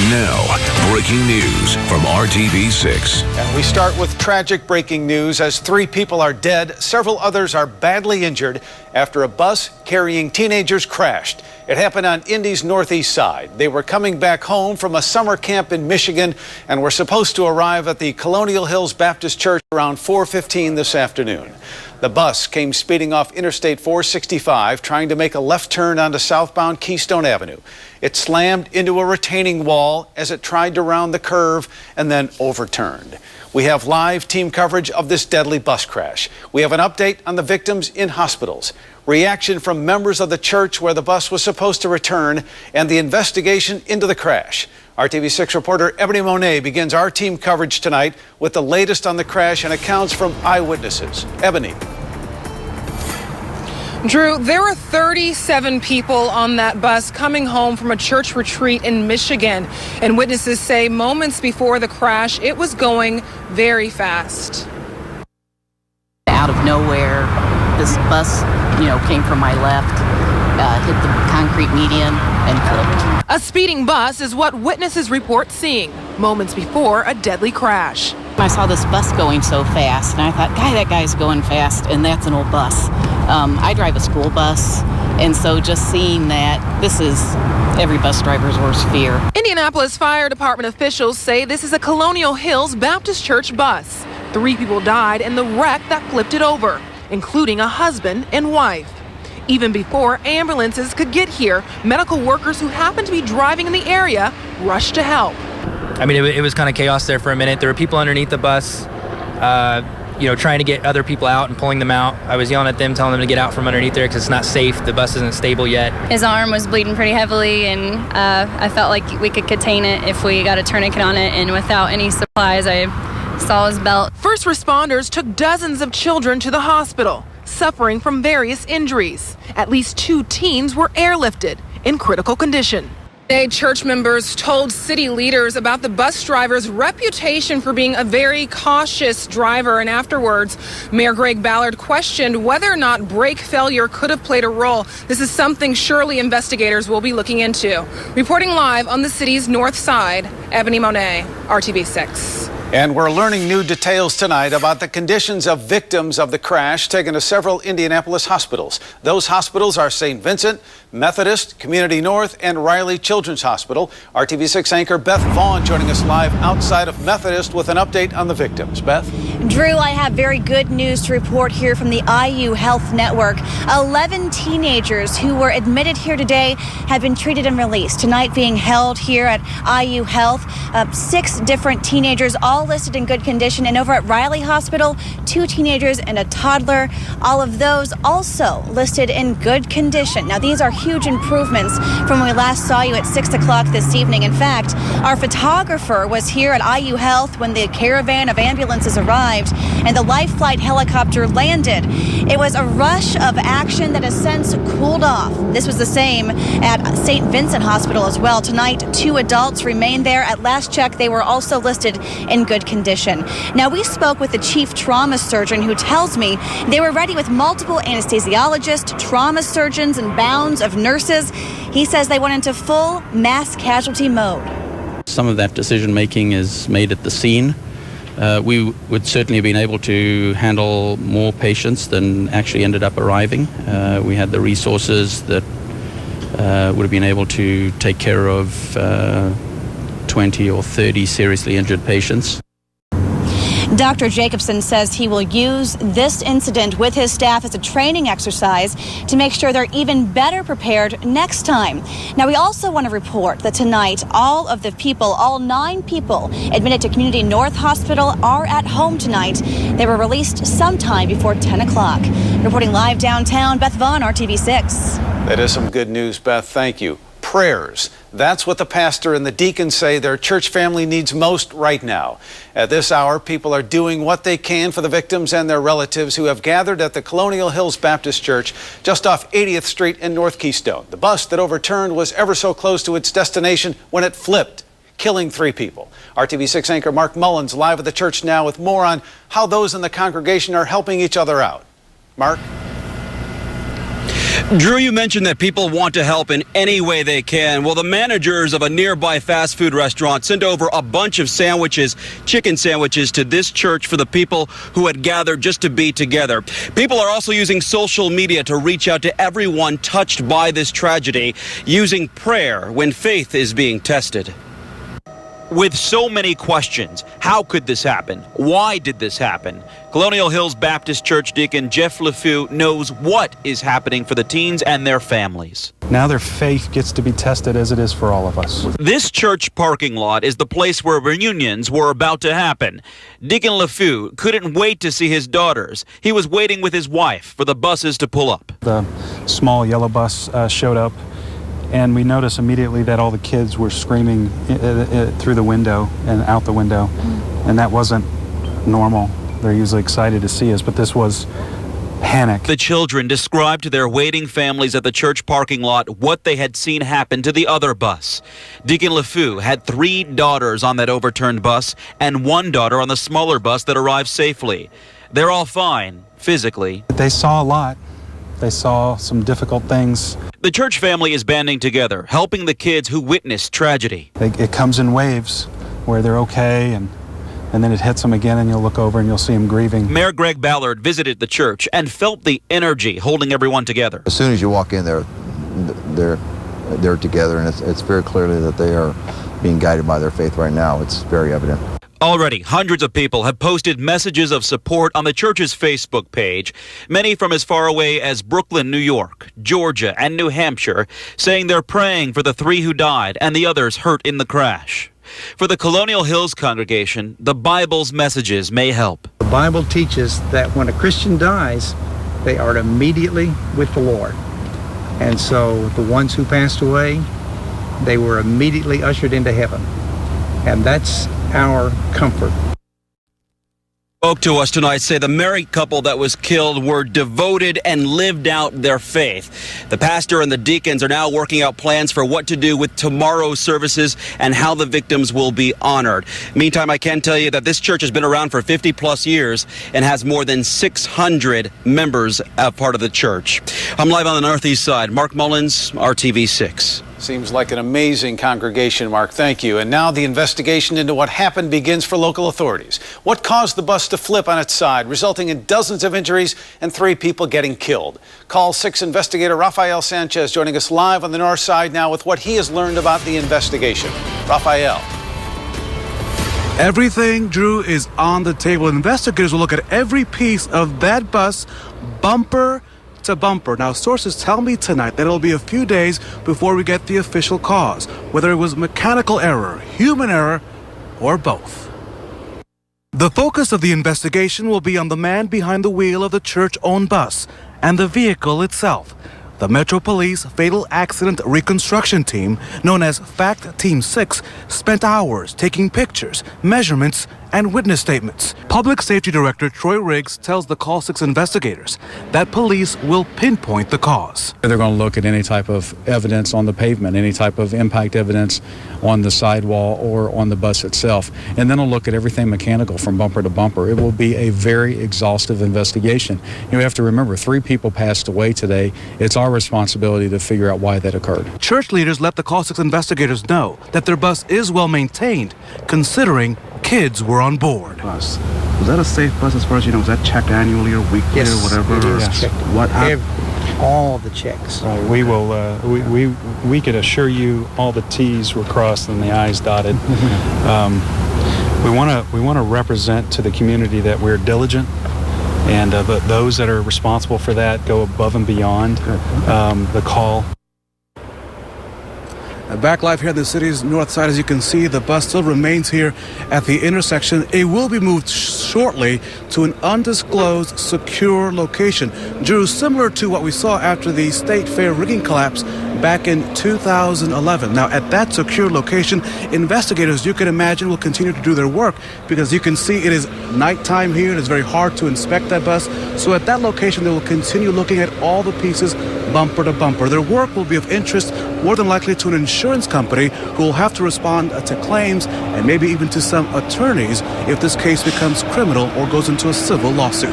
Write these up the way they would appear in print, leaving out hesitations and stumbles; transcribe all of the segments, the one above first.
Now, breaking news from RTV6. And we start with tragic breaking news as 3 people are dead. Several others are badly injured after a bus carrying teenagers crashed. It happened on Indy's northeast side. They were coming back home from a summer camp in Michigan and were supposed to arrive at the Colonial Hills Baptist Church around 4:15 this afternoon. The bus came speeding off Interstate 465, trying to make a left turn onto southbound Keystone Avenue. It slammed into a retaining wall as it tried to round the curve and then overturned. We have live team coverage of this deadly bus crash. We have an update on the victims in hospitals, reaction from members of the church where the bus was supposed to return, and the investigation into the crash. RTV6 reporter Ebony Monet begins our team coverage tonight with the latest on the crash and accounts from eyewitnesses. Ebony. Drew, there were 37 people on that bus coming home from a church retreat in Michigan, and witnesses say moments before the crash, it was going very fast. Out of nowhere, this bus, came from my left, hit the concrete median and flipped. A speeding bus is what witnesses report seeing moments before a deadly crash. I saw this bus going so fast, and I thought, that guy's going fast, and that's an old bus. I drive a school bus, and so just seeing that, this is every bus driver's worst fear. Indianapolis Fire Department officials say this is a Colonial Hills Baptist Church bus. 3 people died in the wreck that flipped it over, including a husband and wife. Even before ambulances could get here, medical workers who happened to be driving in the area rushed to help. I mean, it was kind of chaos there for a minute. There were people underneath the bus, trying to get other people out and pulling them out. I was yelling at them, telling them to get out from underneath there because it's not safe. The bus isn't stable yet. His arm was bleeding pretty heavily, and I felt like we could contain it if we got a tourniquet on it, and without any supplies, I saw his belt. First responders took dozens of children to the hospital, suffering from various injuries. At least 2 teens were airlifted in critical condition. Today, church members told city leaders about the bus driver's reputation for being a very cautious driver, and afterwards, Mayor Greg Ballard questioned whether or not brake failure could have played a role. This is something surely investigators will be looking into. Reporting live on the city's north side, Ebony Monet, RTV6. And we're learning new details tonight about the conditions of victims of the crash taken to several Indianapolis hospitals. Those hospitals are St. Vincent, Methodist, Community North, and Riley Children's Hospital. RTV6 anchor Beth Vaughn joining us live outside of Methodist with an update on the victims. Beth? Drew, I have very good news to report here from the IU Health Network. 11 teenagers who were admitted here today have been treated and released. Tonight being held here at IU Health. 6 different teenagers, all listed in good condition. And over at Riley Hospital, 2 teenagers and a toddler. All of those also listed in good condition. Now, these are huge improvements from when we last saw you at 6 o'clock this evening. In fact, our photographer was here at IU Health when the caravan of ambulances arrived and the life flight helicopter landed. It was a rush of action that has since cooled off. This was the same at St. Vincent Hospital as well. Tonight, 2 adults remain there. At last check, they were also listed in good condition. Now, we spoke with the chief trauma surgeon who tells me they were ready with multiple anesthesiologists, trauma surgeons, and bounds of nurses. He says they went into full mass casualty mode. Some of that decision making is made at the scene. We would certainly have been able to handle more patients than actually ended up arriving. We had the resources that would have been able to take care of 20 or 30 seriously injured patients. Dr. Jacobson says he will use this incident with his staff as a training exercise to make sure they're even better prepared next time. Now, we also want to report that tonight, all 9 people admitted to Community North Hospital are at home tonight. They were released sometime before 10 o'clock. Reporting live downtown, Beth Vaughn, RTV6. That is some good news, Beth. Thank you. Prayers. That's what the pastor and the deacons say their church family needs most right now. At this hour, people are doing what they can for the victims and their relatives who have gathered at the Colonial Hills Baptist Church just off 80th Street in North Keystone. The bus that overturned was ever so close to its destination when it flipped, killing 3 people. RTV6 anchor Mark Mullins live at the church now with more on how those in the congregation are helping each other out. Mark? Drew, you mentioned that people want to help in any way they can. Well, the managers of a nearby fast food restaurant sent over a bunch of sandwiches, chicken sandwiches, to this church for the people who had gathered just to be together. People are also using social media to reach out to everyone touched by this tragedy, using prayer when faith is being tested. With so many questions, how could this happen? Why did this happen? Colonial Hills Baptist Church Deacon Jeff LeFew knows what is happening for the teens and their families. Now their faith gets to be tested as it is for all of us. This church parking lot is the place where reunions were about to happen. Deacon LeFew couldn't wait to see his daughters. He was waiting with his wife for the buses to pull up. The small yellow bus showed up, and we noticed immediately that all the kids were screaming through the window and out the window, and that wasn't normal. They're usually excited to see us, but this was panic. The children described to their waiting families at the church parking lot what they had seen happen to the other bus. Deacon LeFew had 3 daughters on that overturned bus and 1 daughter on the smaller bus that arrived safely. They're all fine, physically. They saw a lot. They saw some difficult things. The church family is banding together, helping the kids who witnessed tragedy. It comes in waves where they're okay, and then it hits them again, and you'll look over and you'll see them grieving. Mayor Greg Ballard visited the church and felt the energy holding everyone together. As soon as you walk in there, they're together, and it's very clearly that they are being guided by their faith right now. It's very evident. Already, hundreds of people have posted messages of support on the church's Facebook page, many from as far away as Brooklyn, New York, Georgia, and New Hampshire, saying they're praying for the 3 who died and the others hurt in the crash. For the Colonial Hills congregation, the Bible's messages may help. The Bible teaches that when a Christian dies, they are immediately with the Lord. And so the ones who passed away, they were immediately ushered into heaven. And that's our comfort. Spoke to us tonight say the married couple that was killed were devoted and lived out their faith. The pastor and the deacons are now working out plans for what to do with tomorrow's services and how the victims will be honored. Meantime, I can tell you that this church has been around for 50 plus years and has more than 600 members as part of the church. I'm live on the Northeast Side. Mark Mullins, RTV6. Seems like an amazing congregation, Mark. Thank you. And now the investigation into what happened begins for local authorities. What caused the bus to flip on its side, resulting in dozens of injuries and 3 people getting killed? Call 6 investigator Rafael Sanchez joining us live on the north side now with what he has learned about the investigation. Rafael. Everything, Drew, is on the table. Investigators will look at every piece of that bus, bumper to bumper. Now, sources tell me tonight that it'll be a few days before we get the official cause, whether it was mechanical error, human error, or both. The focus of the investigation will be on the man behind the wheel of the church-owned bus and the vehicle itself. The Metro Police Fatal Accident Reconstruction Team, known as FACT Team 6, spent hours taking pictures, measurements, and witness statements. Public Safety Director Troy Riggs tells the Call 6 investigators that police will pinpoint the cause. They're going to look at any type of evidence on the pavement, any type of impact evidence on the sidewall or on the bus itself, and then they'll look at everything mechanical from bumper to bumper. It will be a very exhaustive investigation. You have to remember, 3 people passed away today. It's our responsibility to figure out why that occurred. Church leaders let the Call 6 investigators know that their bus is well maintained, considering kids were on board. Was that a safe bus as far as you know? Was that checked annually or weekly or whatever? It is checked. What? All the checks. Right, we will. We could assure you all the T's were crossed and the I's dotted. We want to represent to the community that we're diligent, and those that are responsible for that go above and beyond the call. Back live here in the city's north side, as you can see, the bus still remains here at the intersection. It will be moved shortly to an undisclosed secure location. Drew, similar to what we saw after the State Fair rigging collapse back in 2011. Now, at that secure location, investigators, you can imagine, will continue to do their work because you can see it is nighttime here. It is very hard to inspect that bus. So at that location, they will continue looking at all the pieces bumper to bumper. Their work will be of interest more than likely to an insurance company who will have to respond to claims and maybe even to some attorneys if this case becomes criminal or goes into a civil lawsuit.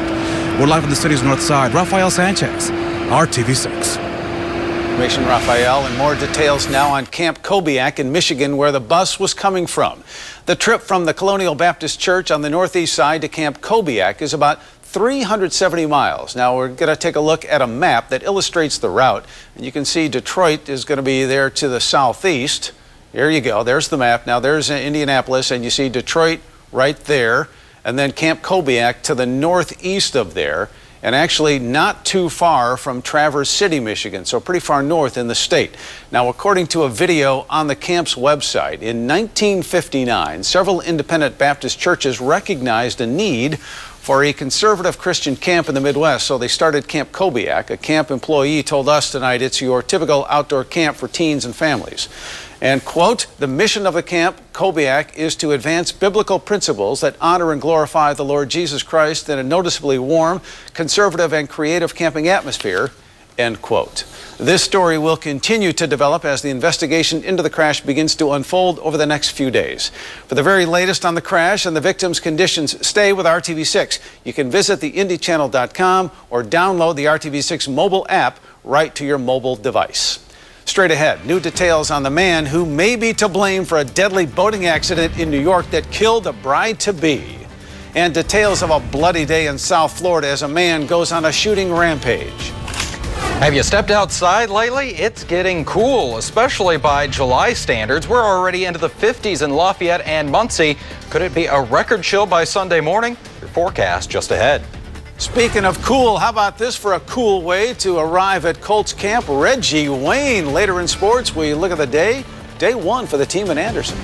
We're live in the city's north side. Rafael Sanchez, RTV6. information, Raphael, and more details now on Camp Kobiak in Michigan, where the bus was coming from. The trip from the Colonial Baptist Church on the northeast side to Camp Kobiak is about 370 miles. Now we're going to take a look at a map that illustrates the route, and you can see Detroit is going to be there to the southeast. There you go. There's the map. Now there's Indianapolis, and you see Detroit right there, and then Camp Kobiak to the northeast of there, and actually not too far from Traverse City, Michigan, so pretty far north in the state. Now, according to a video on the camp's website, in 1959, several independent Baptist churches recognized a need for a conservative Christian camp in the Midwest, so they started Camp Kobiak. A camp employee told us tonight it's your typical outdoor camp for teens and families. And, quote, the mission of the Camp Kobiak is to advance biblical principles that honor and glorify the Lord Jesus Christ in a noticeably warm, conservative, and creative camping atmosphere, end quote. This story will continue to develop as the investigation into the crash begins to unfold over the next few days. For the very latest on the crash and the victims' conditions, stay with RTV6. You can visit theindychannel.com or download the RTV6 mobile app right to your mobile device. Straight ahead, new details on the man who may be to blame for a deadly boating accident in New York that killed a bride-to-be. And details of a bloody day in South Florida as a man goes on a shooting rampage. Have you stepped outside lately? It's getting cool, especially by July standards. We're already into the 50s in Lafayette and Muncie. Could it be a record chill by Sunday morning? Your forecast just ahead. Speaking of cool, how about this for a cool way to arrive at Colts camp? Reggie Wayne. Later in sports, we look at the day one for the team in Anderson.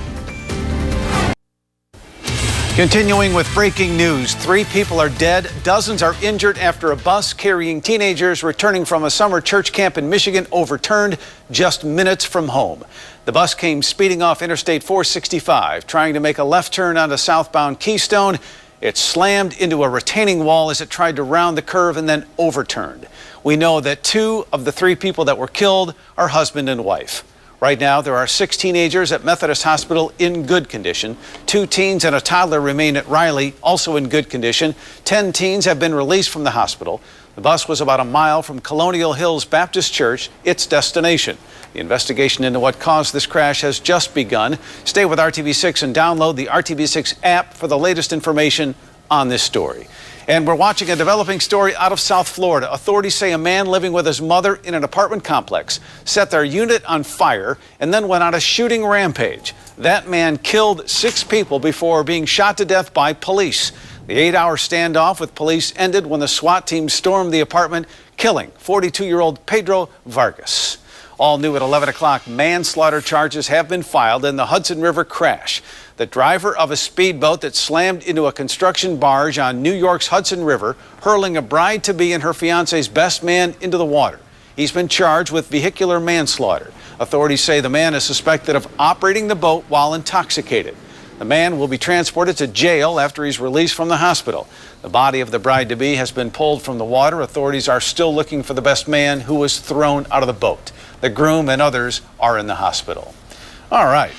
Continuing with breaking news, 3 people are dead, dozens are injured after a bus carrying teenagers returning from a summer church camp in Michigan overturned just minutes from home. The bus came speeding off Interstate 465, trying to make a left turn onto southbound Keystone. It slammed into a retaining wall as it tried to round the curve and then overturned. We know that 2 of the 3 people that were killed are husband and wife. Right now, there are 6 teenagers at Methodist Hospital in good condition. 2 teens and a toddler remain at Riley, also in good condition. 10 teens have been released from the hospital. The bus was about a mile from Colonial Hills Baptist Church, its destination. The investigation into what caused this crash has just begun. Stay with RTV6 and download the RTV6 app for the latest information on this story. And we're watching a developing story out of South Florida. Authorities say a man living with his mother in an apartment complex set their unit on fire and then went on a shooting rampage. That man killed 6 people before being shot to death by police. The 8-hour standoff with police ended when the SWAT team stormed the apartment, killing 42-year-old Pedro Vargas. All new at 11 o'clock, manslaughter charges have been filed in the Hudson River crash. The driver of a speedboat that slammed into a construction barge on New York's Hudson River, hurling a bride-to-be and her fiancé's best man into the water. He's been charged with vehicular manslaughter. Authorities say the man is suspected of operating the boat while intoxicated. The man will be transported to jail after he's released from the hospital. The body of the bride-to-be has been pulled from the water. Authorities are still looking for the best man who was thrown out of the boat. The groom and others are in the hospital. All right.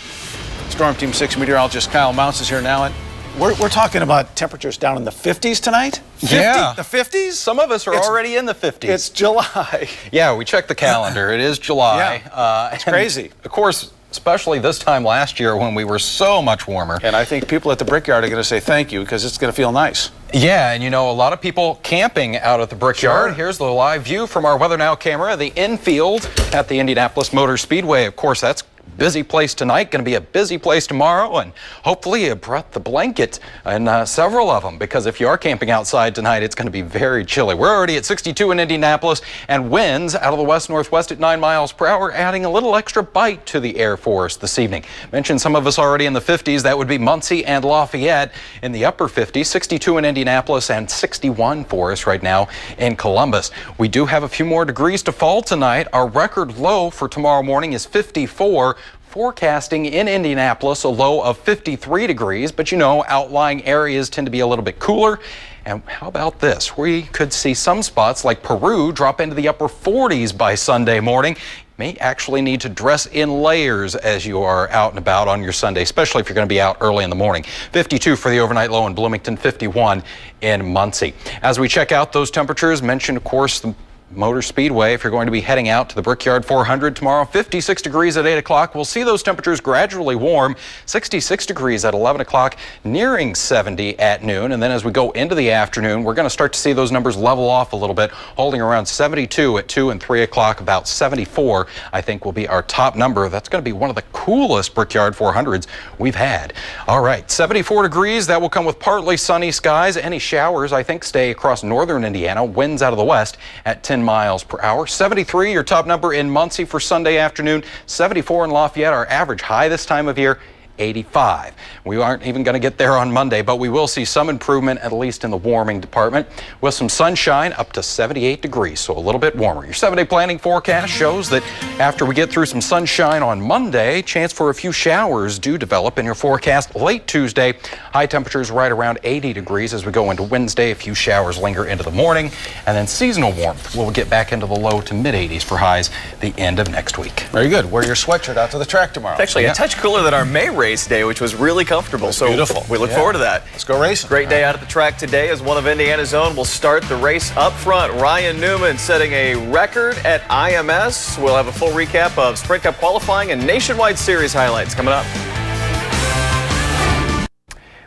Storm Team 6 meteorologist Kyle Mounts is here now. And we're talking about temperatures down in the 50s tonight? 50? Yeah. The 50s? Some of us are already in the 50s. It's July. Yeah, we checked the calendar. It is July. Yeah. It's crazy. Of course, especially this time last year when we were so much warmer. And I think people at the Brickyard are going to say thank you because it's going to feel nice. Yeah, and you know, a lot of people camping out at the Brickyard. Sure. Here's the live view from our Weather Now camera, the infield at the Indianapolis Motor Speedway. Of course, that's busy place tonight, going to be a busy place tomorrow, and hopefully you brought the blanket and several of them, because if you are camping outside tonight, it's going to be very chilly. We're already at 62 in Indianapolis, and winds out of the west-northwest at 9 miles per hour, adding a little extra bite to the air force this evening. Mentioned some of us already in the 50s. That would be Muncie and Lafayette in the upper 50s, 62 in Indianapolis, and 61 for us right now in Columbus. We do have a few more degrees to fall tonight. Our record low for tomorrow morning is 54. Forecasting in Indianapolis a low of 53 degrees, but you know, outlying areas tend to be a little bit cooler. And how about this? We could see some spots like Peru drop into the upper 40s by Sunday morning. May actually need to dress in layers as you are out and about on your Sunday, especially if you're going to be out early in the morning. 52 for the overnight low in Bloomington, 51 in Muncie. As we check out those temperatures, mentioned, of course, the Motor Speedway. If you're going to be heading out to the Brickyard 400 tomorrow, 56 degrees at 8 o'clock. We'll see those temperatures gradually warm, 66 degrees at 11 o'clock, nearing 70 at noon. And then as we go into the afternoon, we're going to start to see those numbers level off a little bit, holding around 72 at 2 and 3 o'clock. About 74, I think, will be our top number. That's going to be one of the coolest Brickyard 400s we've had. All right, 74 degrees. That will come with partly sunny skies. Any showers, I think, stay across northern Indiana. Winds out of the west at 10 miles per hour. 73, your top number in Muncie for Sunday afternoon. 74 in Lafayette, our average high this time of year. 85. We aren't even going to get there on Monday, but we will see some improvement, at least in the warming department, with some sunshine up to 78 degrees, so a little bit warmer. Your 7-day planning forecast shows that after we get through some sunshine on Monday, chance for a few showers do develop in your forecast late Tuesday. High temperatures right around 80 degrees as we go into Wednesday. A few showers linger into the morning, and then seasonal warmth will get back into the low to mid 80s for highs the end of next week. Very good. Wear your sweatshirt out to the track tomorrow. It's actually a touch cooler than our May race day, which was really comfortable. So beautiful. We look forward to that. Let's go racing. Great day out at the track today as one of Indiana's own will start the race up front. Ryan Newman setting a record at IMS. We'll have a full recap of Sprint Cup qualifying and Nationwide Series highlights coming up.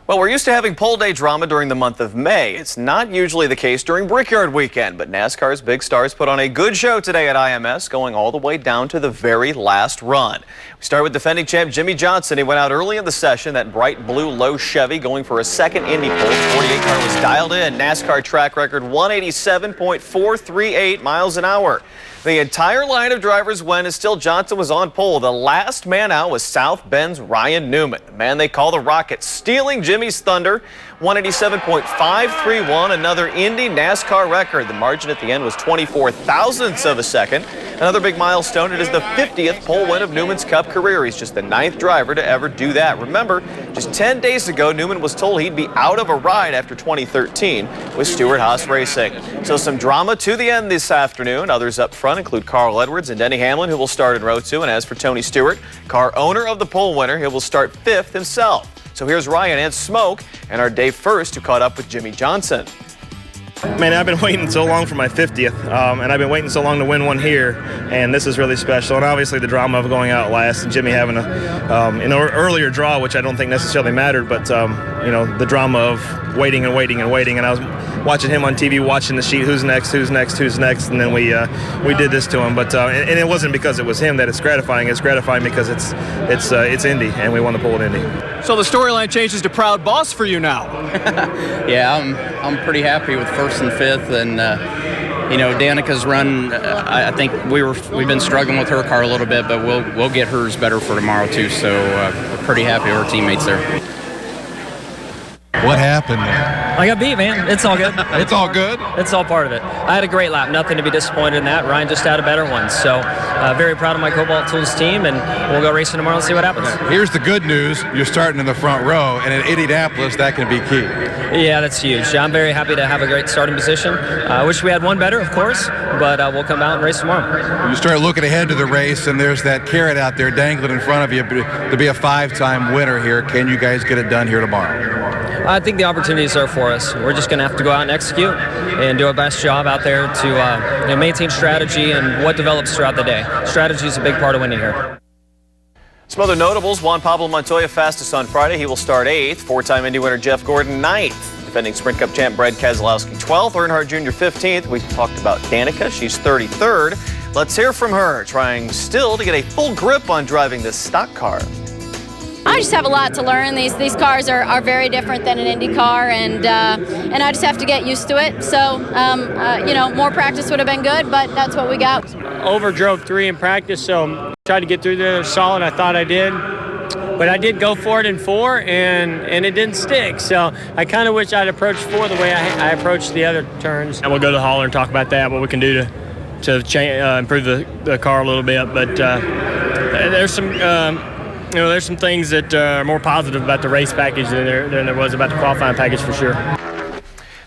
Well, we're used to having pole day drama during the month of May. It's not usually the case during Brickyard weekend, but NASCAR's big stars put on a good show today at IMS, going all the way down to the very last run. We start with defending champ Jimmy Johnson. He went out early in the session, that bright blue low Chevy, going for a second Indy pole. 48 car was dialed in. NASCAR track record 187.438 miles an hour. The entire line of drivers went as still Johnson was on pole. The last man out was South Bend's Ryan Newman, the man they call the Rocket, stealing Jimmy's thunder. 187.531, another Indy NASCAR record. The margin at the end was 24 thousandths of a second. Another big milestone. It is the 50th pole win of Newman's Cup career. He's just the 9th driver to ever do that. Remember, just 10 days ago, Newman was told he'd be out of a ride after 2013 with Stewart-Haas Racing. So some drama to the end this afternoon. Others up front include Carl Edwards and Denny Hamlin, who will start in row 2. And as for Tony Stewart, car owner of the pole winner, he will start 5th himself. So here's Ryan and Smoke and our Dave First, who caught up with Jimmy Johnson. Man, I've been waiting so long for my 50th, and I've been waiting so long to win one here, and this is really special. And obviously the drama of going out last and Jimmy having an earlier draw, which I don't think necessarily mattered, but the drama of waiting and waiting and waiting. And I was watching him on TV, watching the sheet, who's next, and then we did this to him. But and it wasn't because it was him that it's gratifying. It's gratifying because it's Indy, and we won the pole at Indy. So the storyline changes to proud boss for you now. Yeah, I'm pretty happy with 1st and 5th, and Danica's run. I think we've been struggling with her car a little bit, but we'll get hers better for tomorrow too. So we're pretty happy with our teammates there. What happened there? I got beat, man. It's all good. It's all good? It's all part of it. I had a great lap. Nothing to be disappointed in that. Ryan just had a better one. So very proud of my Cobalt Tools team, and we'll go racing tomorrow and see what happens. Here's the good news. You're starting in the front row, and at Indianapolis, that can be key. Yeah, that's huge. I'm very happy to have a great starting position. I wish we had one better, of course, but we'll come out and race tomorrow. You start looking ahead to the race, and there's that carrot out there dangling in front of you to be a 5-time winner here. Can you guys get it done here tomorrow? I think the opportunities are for us. We're just going to have to go out and execute and do our best job out there to maintain strategy and what develops throughout the day. Strategy is a big part of winning here. Some other notables: Juan Pablo Montoya fastest on Friday. He will start 8th. 4-time Indy winner Jeff Gordon 9th. Defending Sprint Cup champ Brad Keselowski 12th. Earnhardt Jr. 15th. We talked about Danica. She's 33rd. Let's hear from her, trying still to get a full grip on driving this stock car. I just have a lot to learn. These cars are very different than an Indy car, and I just have to get used to it. So, more practice would have been good, but that's what we got. Overdrove 3 in practice, so tried to get through there solid. I thought I did, but I did go for it in 4, and it didn't stick. So I kind of wish I'd approached 4 the way I approached the other turns. And we'll go to the hauler and talk about that, what we can do to improve the car a little bit. But there's some. There's some things that are more positive about the race package than there was about the qualifying package for sure.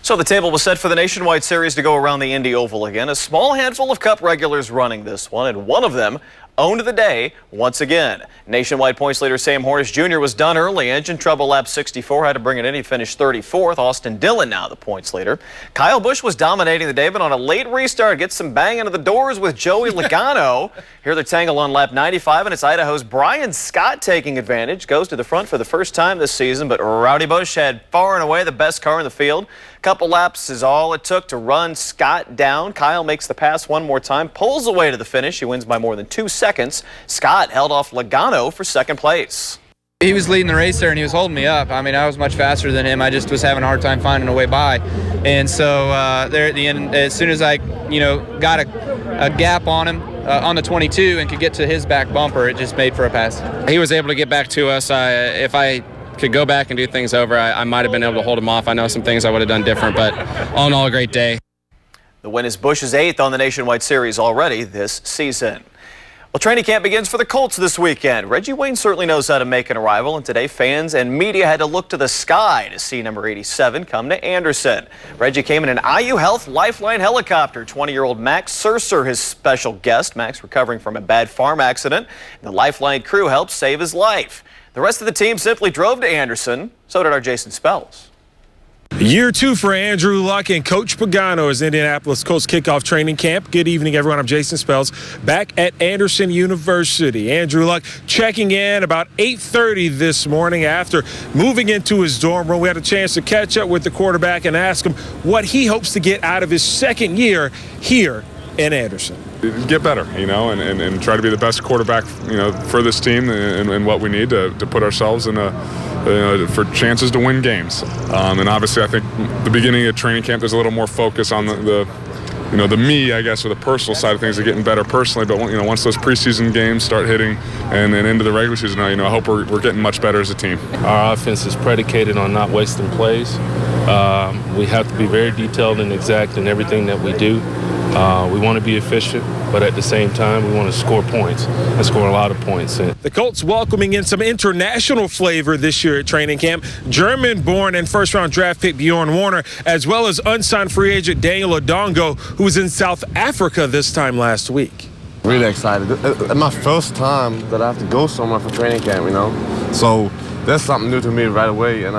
So the table was set for the Nationwide Series to go around the Indy Oval again. A small handful of Cup regulars running this one, and one of them owned the day once again. Nationwide points leader Sam Hornish Jr. was done early. Engine trouble lap 64 had to bring it in. He finished 34th. Austin Dillon now the points leader. Kyle Busch was dominating the day, but on a late restart gets some bang into the doors with Joey Logano. Here they tangle on lap 95, and it's Idaho's Brian Scott taking advantage. Goes to the front for the first time this season, but Rowdy Busch had far and away the best car in the field. Couple laps is all it took to run Scott down. Kyle makes the pass one more time, pulls away to the finish. He wins by more than 2 seconds. Scott held off Logano for second place. He was leading the race there, and he was holding me up. I mean, I was much faster than him. I just was having a hard time finding a way by. And so there at the end, as soon as I, got a gap on him on the 22 and could get to his back bumper, it just made for a pass. He was able to get back to us. If I could go back and do things over, I might have been able to hold him off. I know some things I would have done different, but all in all, a great day. The win is Busch's 8th on the Nationwide Series already this season. Well, training camp begins for the Colts this weekend. Reggie Wayne certainly knows how to make an arrival, and today fans and media had to look to the sky to see number 87 come to Anderson. Reggie came in an IU Health Lifeline helicopter. 20-year-old Max Surser, his special guest. Max recovering from a bad farm accident. The Lifeline crew helped save his life. The rest of the team simply drove to Anderson. So did our Jason Spells. Year 2 for Andrew Luck and Coach Pagano as Indianapolis Colts kick off training camp. Good evening, everyone. I'm Jason Spells back at Anderson University. Andrew Luck checking in about 8:30 this morning after moving into his dorm room. We had a chance to catch up with the quarterback and ask him what he hopes to get out of his second year here in Anderson. Get better, and try to be the best quarterback, for this team and what we need to put ourselves in for chances to win games. And obviously, I think the beginning of training camp, there's a little more focus on the me, I guess, or the personal side of things of getting better personally. But once those preseason games start hitting and then into the regular season, I hope we're getting much better as a team. Our offense is predicated on not wasting plays. We have to be very detailed and exact in everything that we do. We want to be efficient, but at the same time, we want to score points and score a lot of points. The Colts welcoming in some international flavor this year at training camp. German-born and first-round draft pick Bjorn Warner, as well as unsigned free agent Daniel Odongo, who was in South Africa this time last week. Really excited. It's my first time that I have to go somewhere for training camp, So that's something new to me right away, and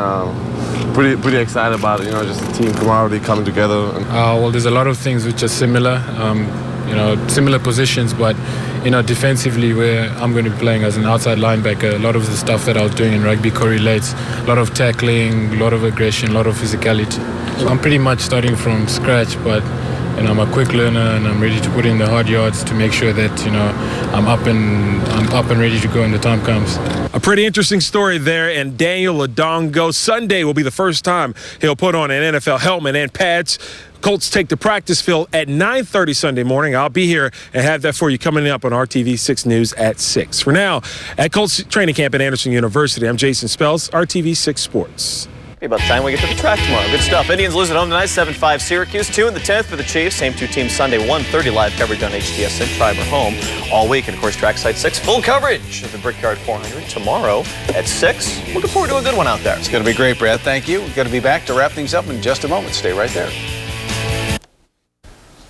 pretty excited about it, just the team camaraderie coming together. Well, there's a lot of things which are similar, similar positions, but, defensively where I'm going to be playing as an outside linebacker, a lot of the stuff that I was doing in rugby correlates. A lot of tackling, a lot of aggression, a lot of physicality. So I'm pretty much starting from scratch, but I'm a quick learner and I'm ready to put in the hard yards to make sure that, I'm up and ready to go when the time comes. A pretty interesting story there, and Daniel Odongo, Sunday will be the first time he'll put on an NFL helmet and pads. Colts take the practice field at 9:30 Sunday morning. I'll be here and have that for you coming up on RTV6 News at 6. For now, at Colts training camp at Anderson University, I'm Jason Spells, RTV6 Sports. About the time we get to the track tomorrow. Good stuff. Indians lose at home tonight, 7-5 Syracuse. 2 in the 10th for the Chiefs. Same two teams Sunday, 1:30 live coverage on HTS6 Fiber Home all week. And of course, Trackside 6 full coverage of the Brickyard 400 tomorrow at 6. Looking forward to a good one out there. It's going to be great, Brad. Thank you. We're going to be back to wrap things up in just a moment. Stay right there.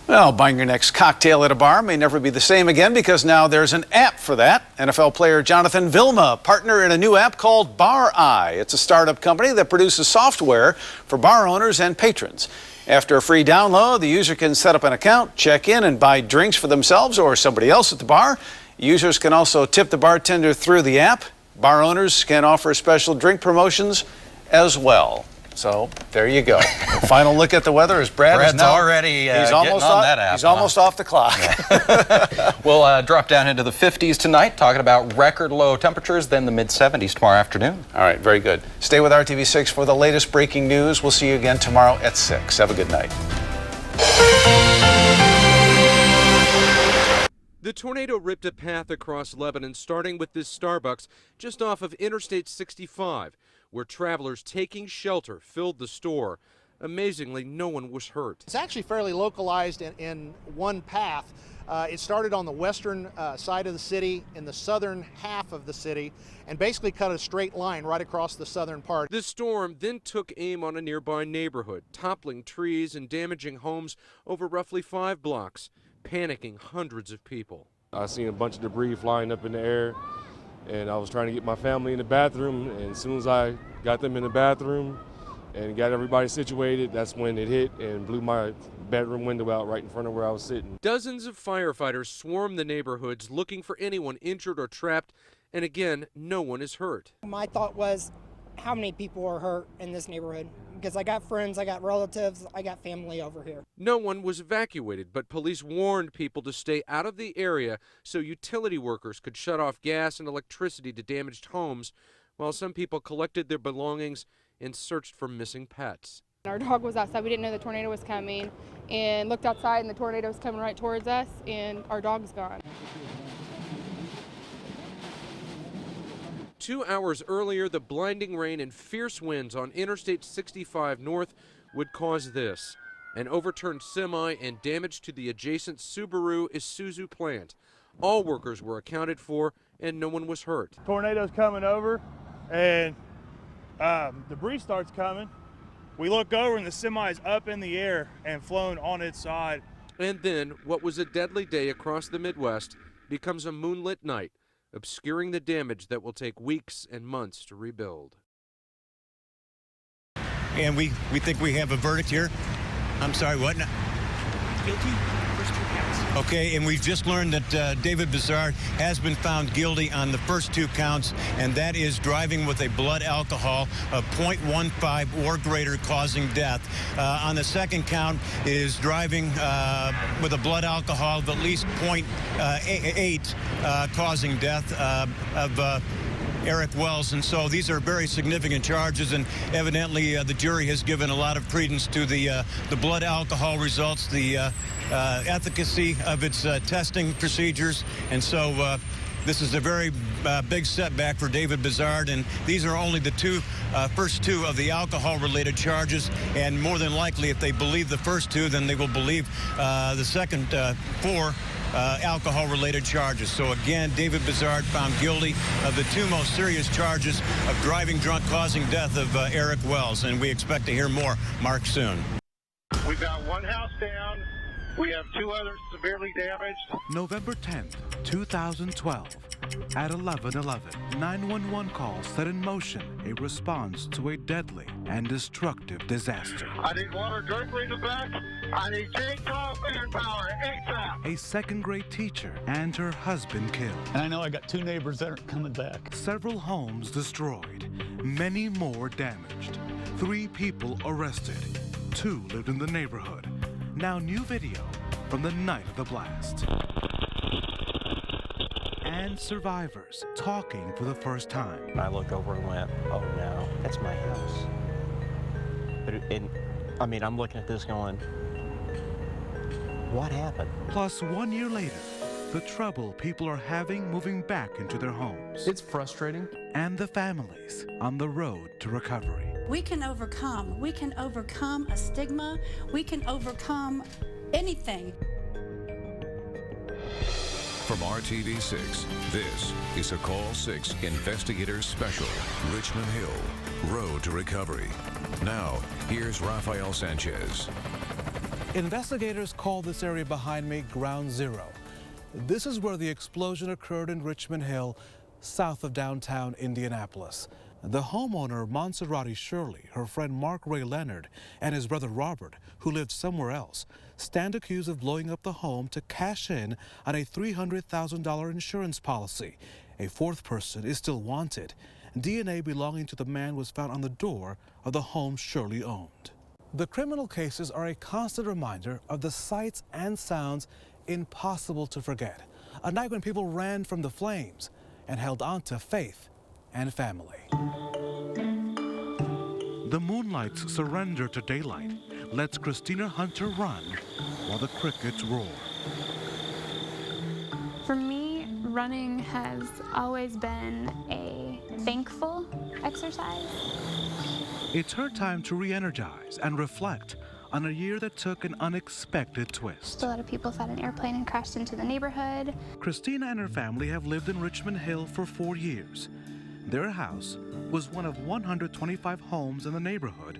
Well, buying your next cocktail at a bar may never be the same again because now there's an app for that. NFL player Jonathan Vilma, partner in a new app called Bar Eye. It's a startup company that produces software for bar owners and patrons. After a free download, the user can set up an account, check in, and buy drinks for themselves or somebody else at the bar. Users can also tip the bartender through the app. Bar owners can offer special drink promotions as well. So there you go. Final look at the weather is Brad's already he's almost on that app. He's almost off the clock. Yeah. We'll drop down into the 50s tonight, talking about record low temperatures, then the mid-70s tomorrow afternoon. All right, very good. Stay with RTV6 for the latest breaking news. We'll see you again tomorrow at 6. Have a good night. The tornado ripped a path across Lebanon, starting with this Starbucks just off of Interstate 65. Where travelers taking shelter filled the store. Amazingly, no one was hurt. It's actually fairly localized in one path. It started on the western side of the city, in the southern half of the city, and basically cut a straight line right across the southern part. The storm then took aim on a nearby neighborhood, toppling trees and damaging homes over roughly 5 blocks, panicking hundreds of people. I seen a bunch of debris flying up in the air, and I was trying to get my family in the bathroom, and as soon as I got them in the bathroom and got everybody situated, that's when it hit and blew my bedroom window out right in front of where I was sitting. Dozens of firefighters swarmed the neighborhoods looking for anyone injured or trapped, and again, no one is hurt. My thought was, how many people are hurt in this neighborhood? Because I got friends, I got relatives, I got family over here. No one was evacuated, but police warned people to stay out of the area so utility workers could shut off gas and electricity to damaged homes, while some people collected their belongings and searched for missing pets. Our dog was outside. We didn't know the tornado was coming, and looked outside, and the tornado was coming right towards us, and our dog's gone. 2 hours earlier, the blinding rain and fierce winds on Interstate 65 North would cause this: an overturned semi and damage to the adjacent Subaru Isuzu plant. All workers were accounted for, and no one was hurt. Tornado's coming over, and debris starts coming. We look over, and the semi's up in the air and flown on its side. And then, what was a deadly day across the Midwest becomes a moonlit night, obscuring the damage that will take weeks and months to rebuild. And we think we have a verdict here. I'm sorry, what? Guilty. First 2 counts. Okay, and we've just learned that David Bizard has been found guilty on the first 2 counts, and that is driving with a blood alcohol of 0.15 or greater, causing death. On the second count is driving with a blood alcohol of at least 0.8, causing death of Eric Wells. And so these are very significant charges, and evidently the jury has given a lot of credence to the blood alcohol results, the efficacy of its testing procedures. And so this is a very big setback for David Bizard, and these are only the first two of the alcohol-related charges, and more than likely, if they believe the first 2, then they will believe the second 4 alcohol-related charges. So again, David Bizard found guilty of the 2 most serious charges of driving drunk causing death of Eric Wells, and we expect to hear more, Mark, soon. We've got 1 house down. We have 2 others severely damaged. November 10th, 2012. At 11:11, 911 calls set in motion a response to a deadly and destructive disaster. I need water directly in the back. I need chainsaw manpower ASAP. A second-grade teacher and her husband killed. And I know I got 2 neighbors that aren't coming back. Several homes destroyed, many more damaged. 3 people arrested. 2 lived in the neighborhood. Now new video from the night of the blast. And survivors talking for the first time. I looked over and went, oh no, that's my house. But I'm looking at this going, what happened? Plus 1 year later, the trouble people are having moving back into their homes. It's frustrating. And the families on the road to recovery. We can overcome. We can overcome a stigma. We can overcome anything. From RTV6, this is a Call 6 Investigators Special, Richmond Hill, Road to Recovery. Now, here's Rafael Sanchez. Investigators call this area behind me Ground Zero. This is where the explosion occurred in Richmond Hill, south of downtown Indianapolis. The homeowner, Monserrate Shirley, her friend Mark Ray Leonard, and his brother Robert, who lived somewhere else, stand accused of blowing up the home to cash in on a $300,000 insurance policy. A 4th person is still wanted. DNA belonging to the man was found on the door of the home Shirley owned. The criminal cases are a constant reminder of the sights and sounds impossible to forget. A night when people ran from the flames and held on to faith and family. The moonlight's surrender to daylight lets Christina Hunter run while the crickets roar. For me, running has always been a thankful exercise. It's her time to re-energize and reflect on a year that took an unexpected twist. A lot of people thought an airplane had crashed into the neighborhood. Christina and her family have lived in Richmond Hill for 4 years. Their house was one of 125 homes in the neighborhood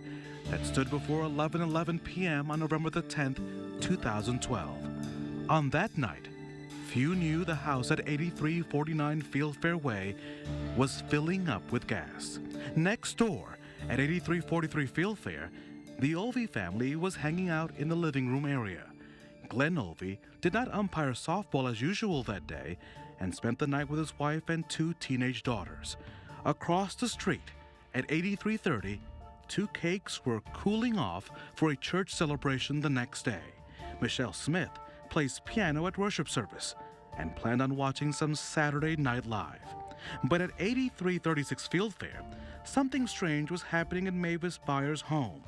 that stood before 11:11 p.m. on November the 10th, 2012. On that night, Few knew the house at 8349 Fieldfair Way was filling up with gas. Next door, at 8343 Fieldfair, the Olvey family was hanging out in the living room area. Glenn Olvey did not umpire softball as usual that day and spent the night with his wife and 2 teenage daughters. Across the street, at 8330, 2 cakes were cooling off for a church celebration the next day. Michelle Smith plays piano at worship service and planned on watching some Saturday Night Live. But at 8336 Fieldfair, something strange was happening in Mavis Byers' home.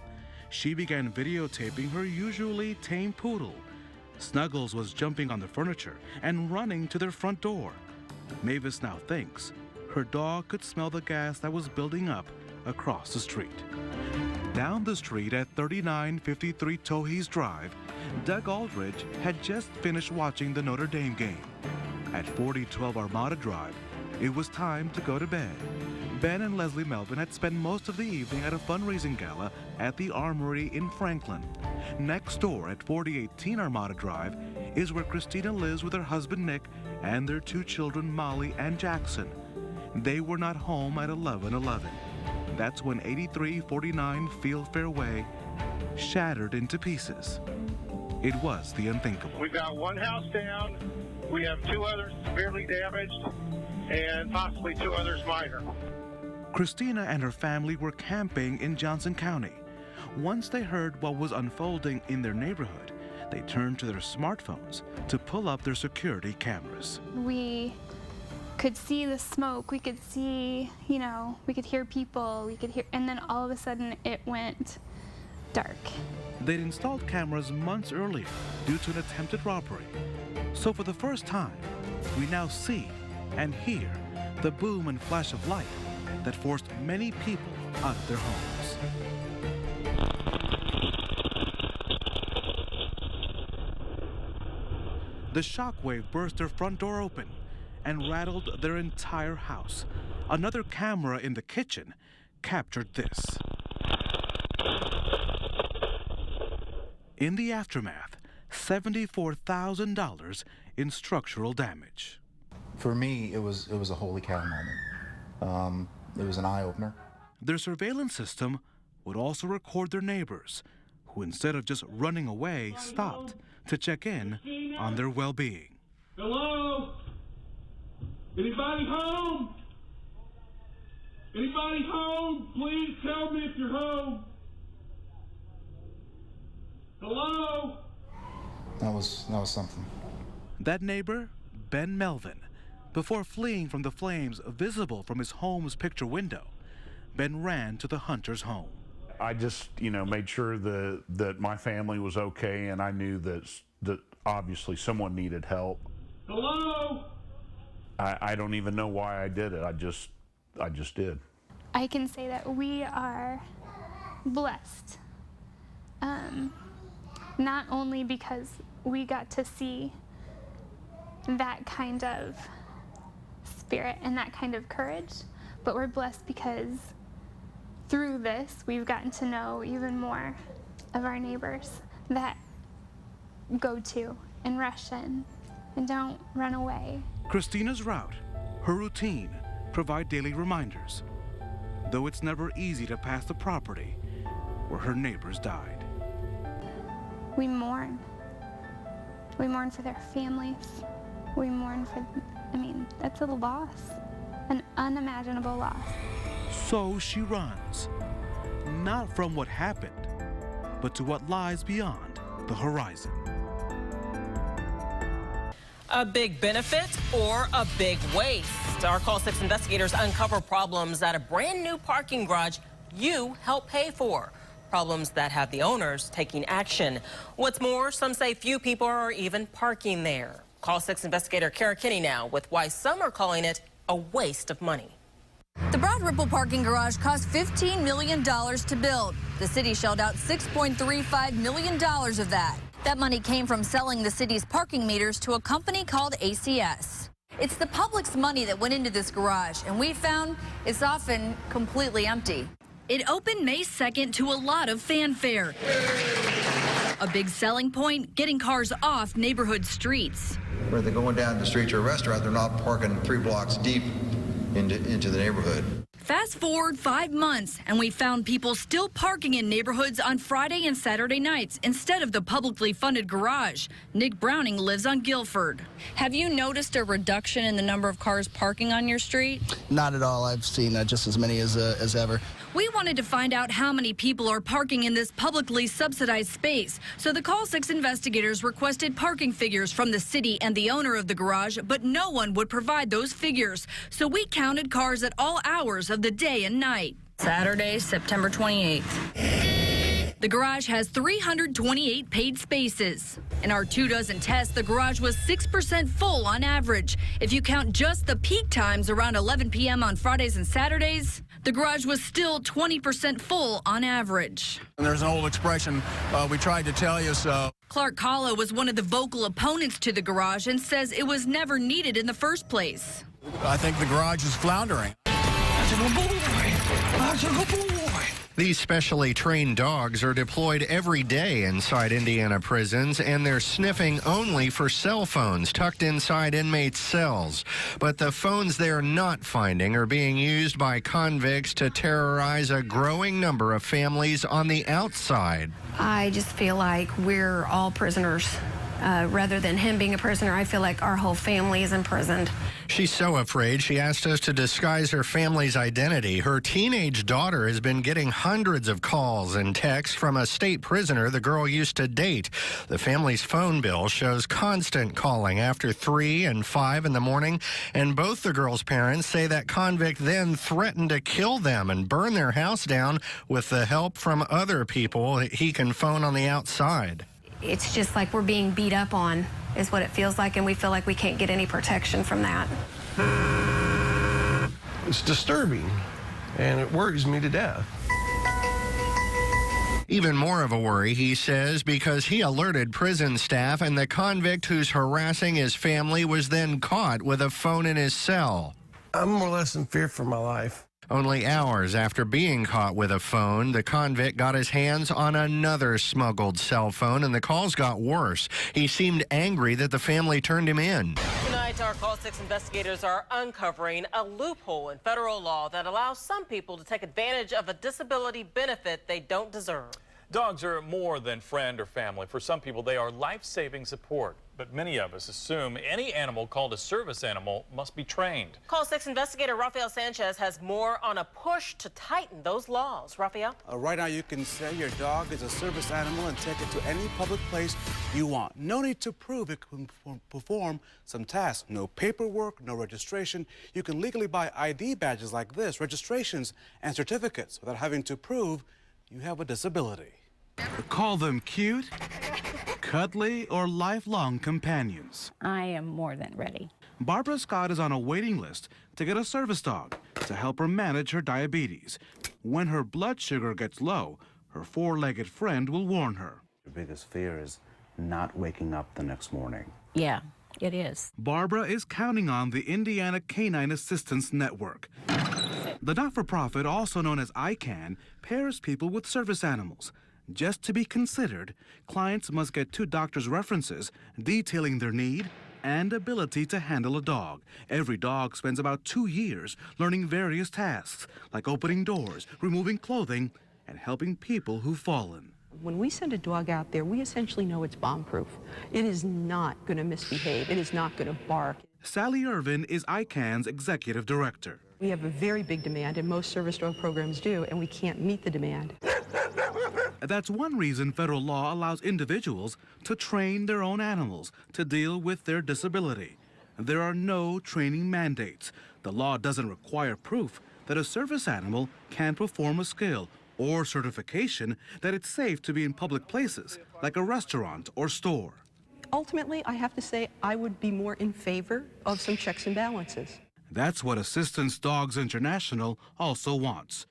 She began videotaping her usually tame poodle. Snuggles was jumping on the furniture and running to their front door. Mavis now thinks her dog could smell the gas that was building up across the street. Down the street at 3953 Towhees Drive, Doug Aldridge had just finished watching the Notre Dame game. At 4012 Armada Drive, it was time to go to bed. Ben and Leslie Melvin had spent most of the evening at a fundraising gala at the Armory in Franklin. Next door at 4018 Armada Drive is where Christina lives with her husband Nick and their 2 children Molly and Jackson. They were not home at 11:11. That's when 8349 Fieldfair Way shattered into pieces. It was the unthinkable. We've got 1 house down. We have 2 others severely damaged and possibly 2 others minor. Christina and her family were camping in Johnson County. Once they heard what was unfolding in their neighborhood, they turned to their smartphones to pull up their security cameras. We could see the smoke, we could see, we could hear people, and then all of a sudden it went dark. They'd installed cameras months earlier due to an attempted robbery. So for the first time, we now see and hear the boom and flash of light that forced many people out of their homes. The shockwave burst their front door open and rattled their entire house. Another camera in the kitchen captured this. In the aftermath, $74,000 in structural damage. For me, it was a holy cow moment. It was an eye-opener. Their surveillance system would also record their neighbors, who instead of just running away, stopped to check in on their well-being. Hello? Anybody home? Anybody home? Please tell me if you're home. Hello? That was something. That neighbor, Ben Melvin, before fleeing from the flames visible from his home's picture window, Ben ran to the hunter's home. I just, made sure that my family was okay, and I knew that obviously someone needed help. Hello? I don't even know why I did it. I just did. I can say that we are blessed. Not only because we got to see that kind of spirit and that kind of courage, but we're blessed because through this we've gotten to know even more of our neighbors that go to and rush in and don't run away. Christina's route, her routine, provide daily reminders, though it's never easy to pass the property where her neighbors died. We mourn. We mourn for their families. We mourn for, that's a loss, an unimaginable loss. So she runs, not from what happened, but to what lies beyond the horizon. A big benefit or a big waste? Our Call 6 investigators uncover problems at a brand new parking garage you help pay for. Problems that have the owners taking action. What's more, some say few people are even parking there. Call 6 investigator Kara Kinney now with why some are calling it a waste of money. The Broad Ripple parking garage cost $15 million to build. The city shelled out $6.35 million of that. That money came from selling the city's parking meters to a company called ACS. It's the public's money that went into this garage, and we found it's often completely empty. It opened May 2nd to a lot of fanfare. A big selling point, getting cars off neighborhood streets. Where they're going down the street to a restaurant, they're not parking 3 blocks deep into the neighborhood. Fast forward 5 months, and we found people still parking in neighborhoods on Friday and Saturday nights instead of the publicly funded garage. Nick Browning lives on Guilford. Have you noticed a reduction in the number of cars parking on your street? Not at all. I've seen just as many as ever. We wanted to find out how many people are parking in this publicly subsidized space. So the Call 6 investigators requested parking figures from the city and the owner of the garage, but no one would provide those figures. So we counted cars at all hours of the day and night. Saturday, September 28th. The garage has 328 paid spaces. In our 24 tests, the garage was 6% full on average. If you count just the peak times around 11 p.m. on Fridays and Saturdays, the garage was still 20% full on average. And there's an old expression, we tried to tell you so. Clark Kahlo was one of the vocal opponents to the garage and says it was never needed in the first place. I think the garage is floundering. These specially trained dogs are deployed every day inside Indiana prisons, and they're sniffing only for cell phones tucked inside inmates' cells. But the phones they're not finding are being used by convicts to terrorize a growing number of families on the outside. I just feel like we're all prisoners. Rather than him being a prisoner, I feel like our whole family is imprisoned. She's so afraid she asked us to disguise her family's identity. Her teenage daughter has been getting hundreds of calls and texts from a state prisoner the girl used to date. The family's phone bill shows constant calling after 3 and 5 in the morning, and both the girl's parents say that convict then threatened to kill them and burn their house down with the help from other people he can phone on the outside. It's just like we're being beat up on, is what it feels like, and we feel like we can't get any protection from that. It's disturbing, and it worries me to death. Even more of a worry, he says, because he alerted prison staff, and the convict who's harassing his family was then caught with a phone in his cell. I'm more or less in fear for my life. Only hours after being caught with a phone, the convict got his hands on another smuggled cell phone, and the calls got worse. He seemed angry that the family turned him in. Tonight, our Call 6 investigators are uncovering a loophole in federal law that allows some people to take advantage of a disability benefit they don't deserve. Dogs are more than friend or family. For some people, they are life-saving support. But many of us assume any animal called a service animal must be trained. Call 6 investigator Rafael Sanchez has more on a push to tighten those laws. Rafael? Right now, you can say your dog is a service animal and take it to any public place you want. No need to prove it can perform some tasks. No paperwork, no registration. You can legally buy ID badges like this, registrations and certificates without having to prove you have a disability. Call them cute, cuddly, or lifelong companions. I am more than ready. Barbara Scott is on a waiting list to get a service dog to help her manage her diabetes. When her blood sugar gets low, her four-legged friend will warn her. Your biggest fear is not waking up the next morning. Yeah, it is. Barbara is counting on the Indiana Canine Assistance Network. The not-for-profit, also known as ICANN, pairs people with service animals. Just to be considered, clients must get 2 doctors' references detailing their need and ability to handle a dog. Every dog spends about 2 years learning various tasks, like opening doors, removing clothing, and helping people who've fallen. When we send a dog out there, we essentially know it's bomb-proof. It is not going to misbehave. It is not going to bark. Sally Irvin is ICANN's executive director. We have a very big demand, and most service dog programs do, and we can't meet the demand. That's one reason federal law allows individuals to train their own animals to deal with their disability. There are no training mandates. The law doesn't require proof that a service animal can perform a skill or certification that it's safe to be in public places, like a restaurant or store. Ultimately, I have to say I would be more in favor of some checks and balances. That's what Assistance Dogs International also wants.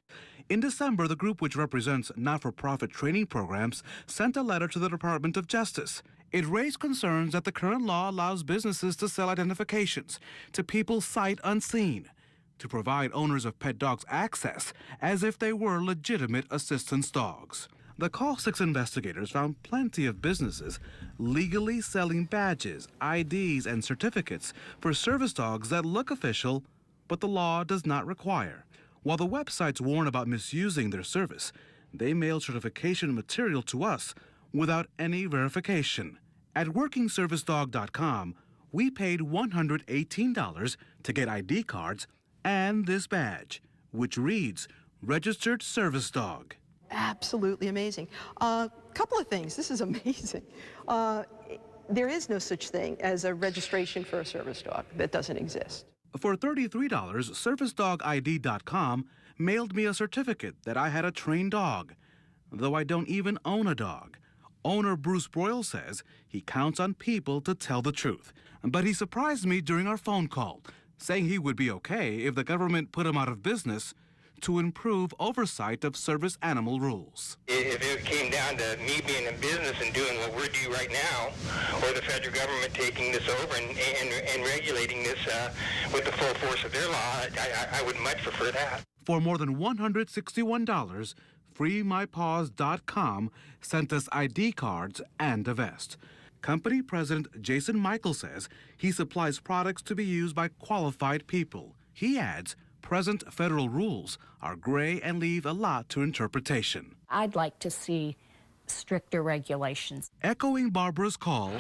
In December, the group, which represents not-for-profit training programs, sent a letter to the Department of Justice. It raised concerns that the current law allows businesses to sell identifications to people sight unseen, to provide owners of pet dogs access as if they were legitimate assistance dogs. The Call 6 investigators found plenty of businesses legally selling badges, IDs, and certificates for service dogs that look official, but the law does not require. While the websites warn about misusing their service, they mail certification material to us without any verification. At WorkingServiceDog.com, we paid $118 to get ID cards and this badge, which reads Registered Service Dog. Absolutely amazing. Couple of things. This is amazing. There is no such thing as a registration for a service dog. That doesn't exist. For $33, ServiceDogID.com mailed me a certificate that I had a trained dog, though I don't even own a dog. Owner Bruce Broyle says he counts on people to tell the truth, but he surprised me during our phone call, saying he would be okay if the government put him out of business to improve oversight of service animal rules. If it came down to me being in business and doing what we're doing right now, or the federal government taking this over and regulating this with the full force of their law, I would much prefer that. For more than $161, FreeMyPaws.com sent us ID cards and a vest. Company President Jason Michael says he supplies products to be used by qualified people. He adds, present federal rules are gray and leave a lot to interpretation. I'd like to see stricter regulations. Echoing Barbara's call,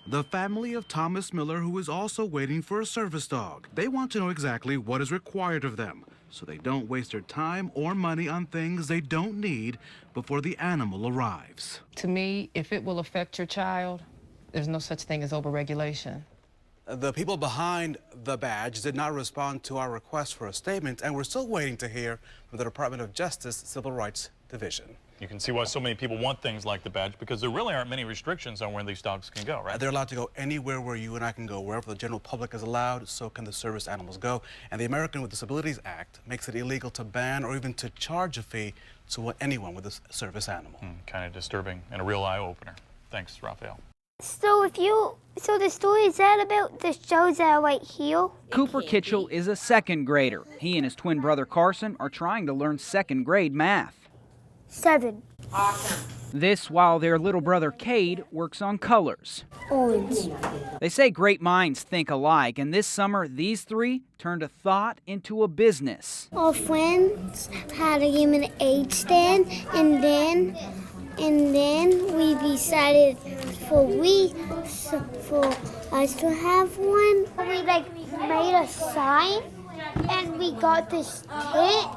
the family of Thomas Miller, who is also waiting for a service dog. They want to know exactly what is required of them, so they don't waste their time or money on things they don't need before the animal arrives. To me, if it will affect your child, there's no such thing as overregulation. The people behind the badge did not respond to our request for a statement, and we're still waiting to hear from the Department of Justice Civil Rights Division. You can see why so many people want things like the badge, because there really aren't many restrictions on where these dogs can go, right? They're allowed to go anywhere where you and I can go. Wherever the general public is allowed, so can the service animals go. And the American with Disabilities Act makes it illegal to ban or even to charge a fee to anyone with a service animal. Kind of disturbing and a real eye-opener. Thanks, Raphael. So the story is that about the shows that are right here? Cooper Kitchell is a second grader. He and his twin brother Carson are trying to learn second grade math. 7. Awesome. This while their little brother Cade works on colors. Orange. They say great minds think alike, and this summer these three turned a thought into a business. Our friends had a human age stand, and then we decided for us to have one. We made a sign, and we got this tent,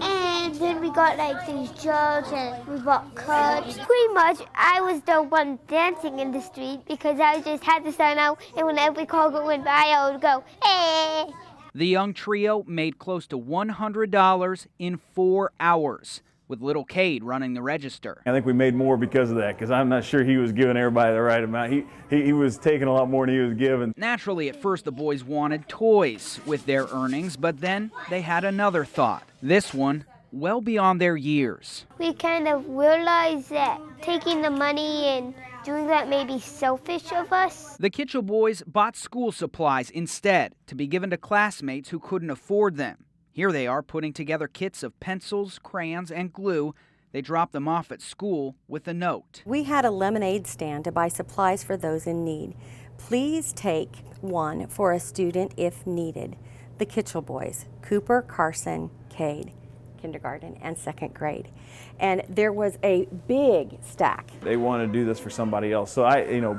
and then we got these jugs, and we bought cups. Pretty much, I was the one dancing in the street because I just had the sign out, and when every car went by, I would go, hey. The young trio made close to $100 in 4 hours, with little Cade running the register. I think we made more because of that, because I'm not sure he was giving everybody the right amount. He was taking a lot more than he was giving. Naturally, at first the boys wanted toys with their earnings, but then they had another thought. This one, well beyond their years. We kind of realized that taking the money and doing that may be selfish of us. The Kitchell boys bought school supplies instead to be given to classmates who couldn't afford them. Here they are putting together kits of pencils, crayons, and glue. They dropped them off at school with a note. We had a lemonade stand to buy supplies for those in need. Please take one for a student if needed. The Kitchell boys, Cooper, Carson, Cade, kindergarten and second grade. And there was a big stack. They want to do this for somebody else. So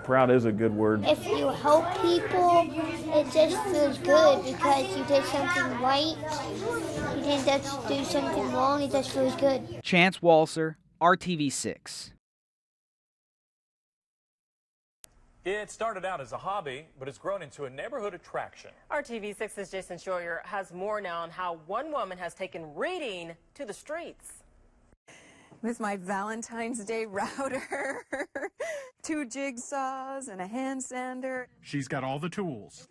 proud is a good word. If you help people, it just feels good because you did something right. You didn't just do something wrong, it just feels good. Chance Walser, RTV6. It started out as a hobby, but it's grown into a neighborhood attraction. RTV6's Jason Schroyer has more now on how one woman has taken reading to the streets. With my Valentine's Day router, 2 jigsaws, and a hand sander. She's got all the tools.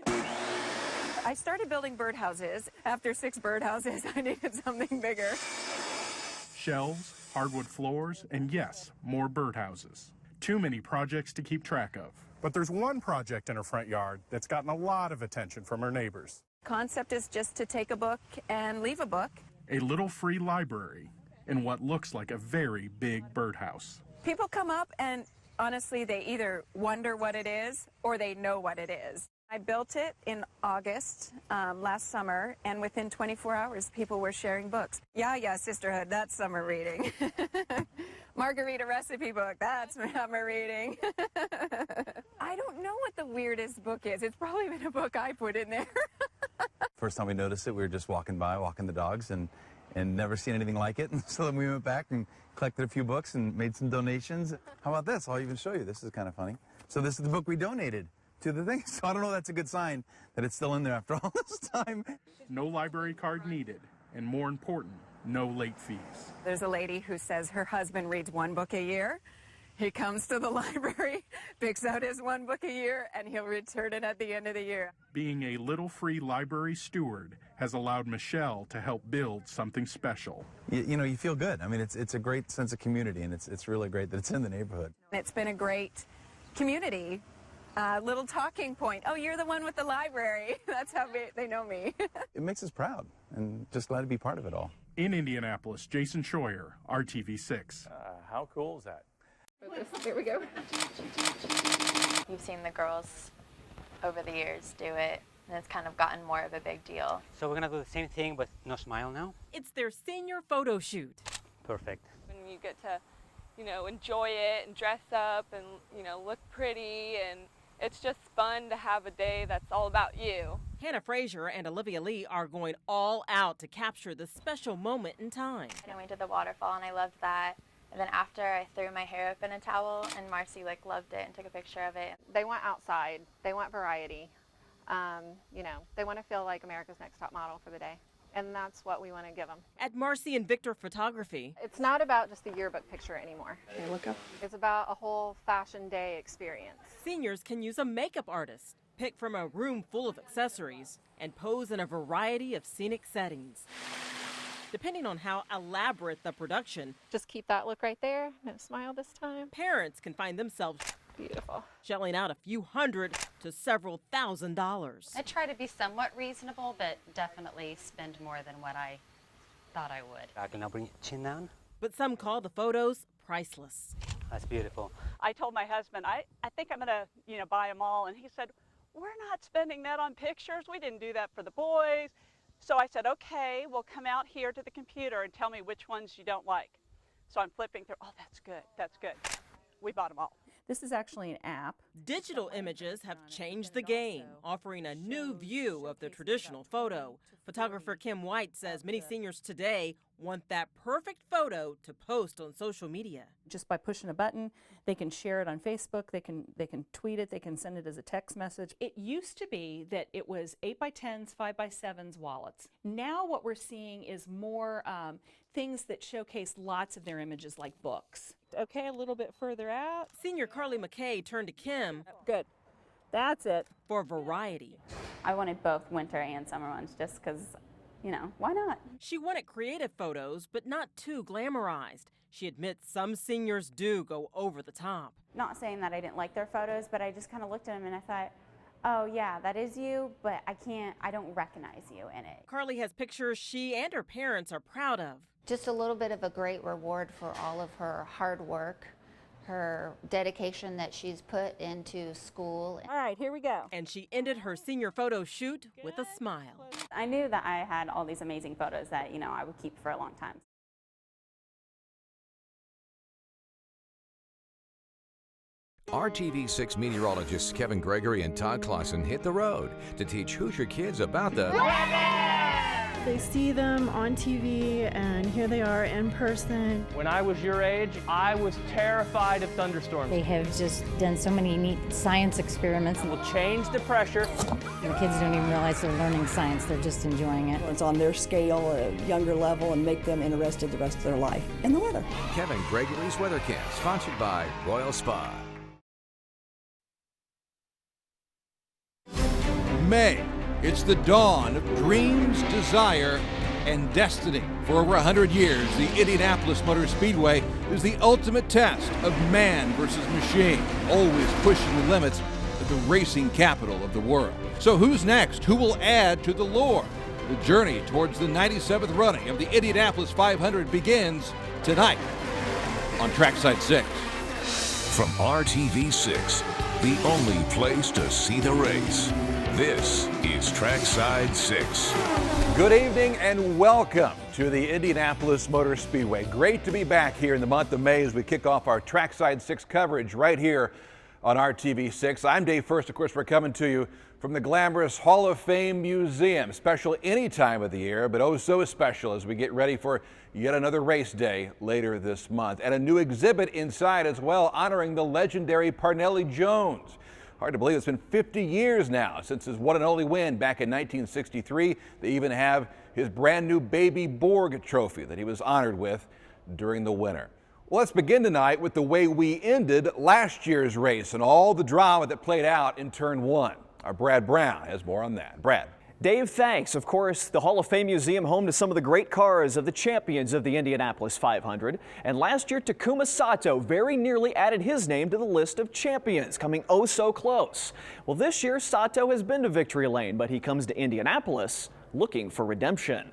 I started building birdhouses. After 6 birdhouses, I needed something bigger. Shelves, hardwood floors, and yes, more birdhouses. Too many projects to keep track of. But there's one project in her front yard that's gotten a lot of attention from her neighbors. Concept is just to take a book and leave a book. A little free library. in what looks like a very big birdhouse. People come up and honestly, they either wonder what it is or they know what it is. I built it in August last summer, and within 24 hours, people were sharing books. Yeah, Sisterhood, that's summer reading. Margarita recipe book, that's summer reading. I don't know what the weirdest book is. It's probably been a book I put in there. First time we noticed it, we were just walking the dogs, and never seen anything like it. And so then we went back and collected a few books and made some donations. How about this? I'll even show you. This is kind of funny. So this is the book we donated to the thing. So I don't know if that's a good sign that it's still in there after all this time. No library card needed, and more important, no late fees. There's a lady who says her husband reads one book a year. He comes to the library, picks out his one book a year, and he'll return it at the end of the year. Being a Little Free library steward has allowed Michelle to help build something special. You know, you feel good. I mean, it's a great sense of community, and it's really great that it's in the neighborhood. It's been a great community. Little talking point. Oh, you're the one with the library. That's how they know me. It makes us proud, and just glad to be part of it all. In Indianapolis, Jason Scheuer, RTV6. How cool is that? There we go. You've seen the girls over the years do it, and it's kind of gotten more of a big deal. So we're gonna do the same thing, but no smile now? It's their senior photo shoot. Perfect. When you get to, enjoy it and dress up and, look pretty, and it's just fun to have a day that's all about you. Hannah Frazier and Olivia Lee are going all out to capture this special moment in time. And we did the waterfall, and I loved that. And then after, I threw my hair up in a towel, and Marcy loved it and took a picture of it. They want outside. They want variety. They want to feel like America's Next Top Model for the day. And that's what we want to give them. At Marcy and Victor Photography, It's not about just the yearbook picture anymore. Look up. It's about a whole fashion day experience. seniors can use a makeup artist, pick from a room full of accessories, and pose in a variety of scenic settings. Depending on how elaborate the production, Just keep that look right there. No smile this time. parents can find themselves Beautiful. shelling out a few hundred to several $1,000s. I try to be somewhat reasonable, but definitely spend more than what I thought I would. I can now bring your chin down. But some call the photos priceless. That's beautiful. I told my husband, I think I'm gonna, buy them all. And he said, we're not spending that on pictures. We didn't do that for the boys. So I said, okay, well, come out here to the computer and tell me which ones you don't like. So I'm flipping through, oh, that's good, that's good. We bought them all. This is actually an app. Digital images have changed the game, offering a new view of the traditional photo. Photographer Kim White says many seniors today want that perfect photo to post on social media. Just by pushing a button, they can share it on Facebook, they can tweet it, they can send it as a text message. It used to be that it was 8x10s, 5x7s wallets. Now what we're seeing is more things that showcase lots of their images, like books. Okay, a little bit further out. Senior Carly McKay turned to Kim. Good. That's it. For variety. I wanted both winter and summer ones just because, why not? She wanted creative photos, but not too glamorized. She admits some seniors do go over the top. Not saying that I didn't like their photos, but I just kind of looked at them and I thought, oh yeah, that is you, but I don't recognize you in it. Carly has pictures she and her parents are proud of. Just a little bit of a great reward for all of her hard work, her dedication that she's put into school. All right, here we go. And she ended her senior photo shoot with a smile. I knew that I had all these amazing photos that, I would keep for a long time. RTV6 meteorologists Kevin Gregory and Todd Clausen hit the road to teach Hoosier kids about the They see them on TV, and here they are in person. When I was your age, I was terrified of thunderstorms. They have just done so many neat science experiments. We'll change the pressure. The kids don't even realize they're learning science, they're just enjoying it. It's on their scale, a younger level, and make them interested the rest of their life in the weather. Kevin Gregory's Weather Camp, sponsored by Royal Spa. May. It's the dawn of dreams, desire, and destiny. For over 100 years, the Indianapolis Motor Speedway is the ultimate test of man versus machine, always pushing the limits of the racing capital of the world. So who's next? Who will add to the lore? The journey towards the 97th running of the Indianapolis 500 begins tonight on Trackside 6. From RTV6, the only place to see the race. This is Trackside 6. Good evening and welcome to the Indianapolis Motor Speedway. Great to be back here in the month of May as we kick off our Trackside 6 coverage right here on RTV6. I'm Dave First. Of course, we're coming to you from the glamorous Hall of Fame Museum. Special any time of the year, but oh so special as we get ready for yet another race day later this month. And a new exhibit inside as well, honoring the legendary Parnelli Jones. Hard to believe it's been 50 years now since his one and only win back in 1963. They even have his brand new Baby Borg trophy that he was honored with during the winter. Well, let's begin tonight with the way we ended last year's race and all the drama that played out in turn one. Our Brad Brown has more on that. Brad. Dave, thanks. Of course, the Hall of Fame Museum home to some of the great cars of the champions of the Indianapolis 500. And last year, Takuma Sato very nearly added his name to the list of champions, coming oh so close. Well, this year, Sato has been to victory lane, but he comes to Indianapolis looking for redemption.